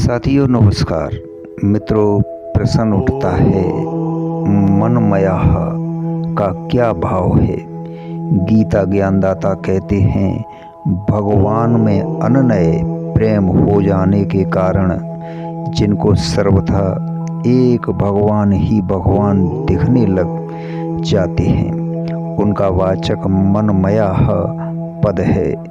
साथियों नमस्कार। मित्रों, प्रश्न उठता है मन मया का क्या भाव है। गीता ज्ञानदाता कहते हैं भगवान में अनन्य प्रेम हो जाने के कारण जिनको सर्वथा एक भगवान ही भगवान दिखने लग जाते हैं उनका वाचक मनमया पद है।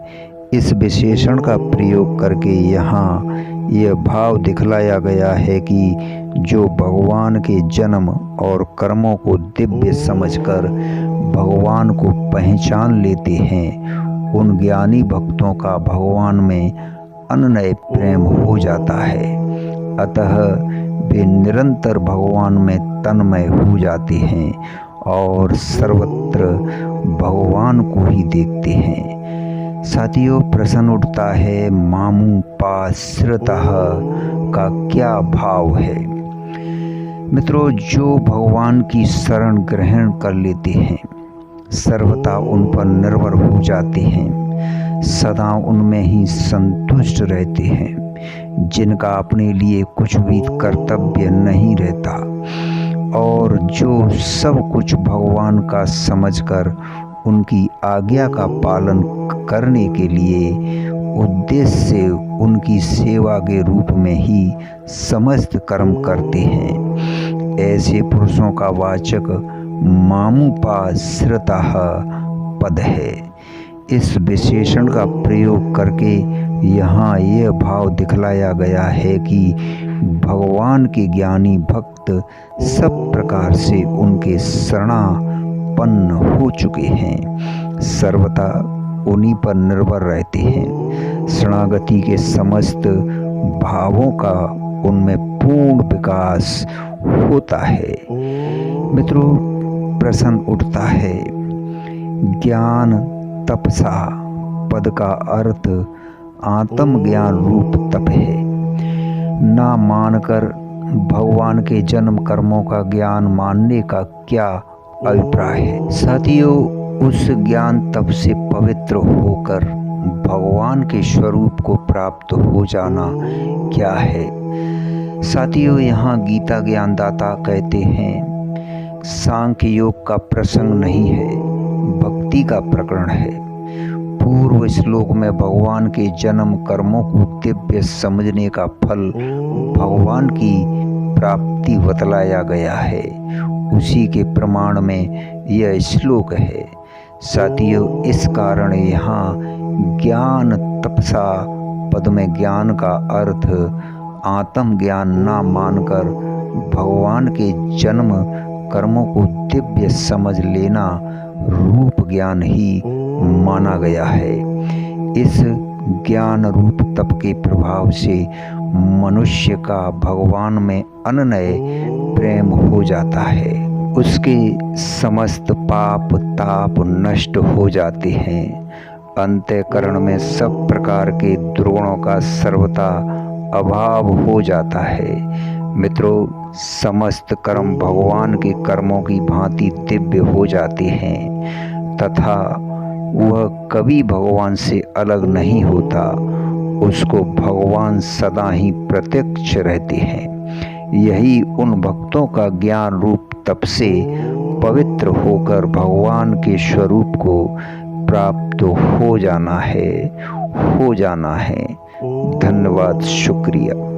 इस विशेषण का प्रयोग करके यहाँ यह भाव दिखलाया गया है कि जो भगवान के जन्म और कर्मों को दिव्य समझकर भगवान को पहचान लेते हैं उन ज्ञानी भक्तों का भगवान में अनन्य प्रेम हो जाता है। अतः वे निरंतर भगवान में तन्मय हो जाते हैं और सर्वत्र भगवान को ही देखते हैं। साथियों, प्रश्न उठता है मामुपाश्रितः का क्या भाव है। मित्रों, जो भगवान की शरण ग्रहण कर लेते हैं सर्वथा उन पर निर्भर हो जाते हैं, सदा उनमें ही संतुष्ट रहते हैं, जिनका अपने लिए कुछ भी कर्तव्य नहीं रहता और जो सब कुछ भगवान का समझकर उनकी आज्ञा का पालन करने के लिए उद्देश्य से उनकी सेवा के रूप में ही समस्त कर्म करते हैं। ऐसे पुरुषों का वाचक मामुपाश्रितः पद है। इस विशेषण का प्रयोग करके यहाँ यह भाव दिखलाया गया है कि भगवान के ज्ञानी भक्त सब प्रकार से उनके शरणापन्न हो चुके हैं, सर्वथा उन्हीं पर निर्भर रहते हैं। शरणागति के समस्त भावों का उनमें पूर्ण विकास होता है। मित्रों, प्रश्न उठता है ज्ञान तपसा पद का अर्थ आत्मज्ञान रूप तप है। ना मानकर भगवान के जन्म कर्मों का ज्ञान मानने का क्या अभिप्राय है। साथियों, उस ज्ञान तप से पवित्र होकर भगवान के स्वरूप को प्राप्त हो जाना क्या है। साथियों, यहाँ गीता ज्ञानदाता कहते हैं सांख्य योग का प्रसंग नहीं है, भक्ति का प्रकरण है। पूर्व श्लोक में भगवान के जन्म कर्मों को दिव्य समझने का फल भगवान की प्राप्ति बतलाया गया है, उसी के प्रमाण में यह श्लोक है। साथियों, इस कारण यहाँ ज्ञान तपसा पद में ज्ञान का अर्थ आत्मज्ञान ना मानकर भगवान के जन्म कर्मों को दिव्य समझ लेना रूप ज्ञान ही माना गया है। इस ज्ञान रूप तप के प्रभाव से मनुष्य का भगवान में अनन्य प्रेम हो जाता है। उसके समस्त पाप ताप नष्ट हो जाते हैं। अंतःकरण में सब प्रकार के दुर्गुणों का सर्वथा अभाव हो जाता है। मित्रों, समस्त कर्म भगवान के कर्मों की भांति दिव्य हो जाते हैं तथा वह कभी भगवान से अलग नहीं होता। उसको भगवान सदा ही प्रत्यक्ष रहते हैं। यही उन भक्तों का ज्ञान रूप तप से पवित्र होकर भगवान के स्वरूप को प्राप्त हो जाना है। धन्यवाद, शुक्रिया।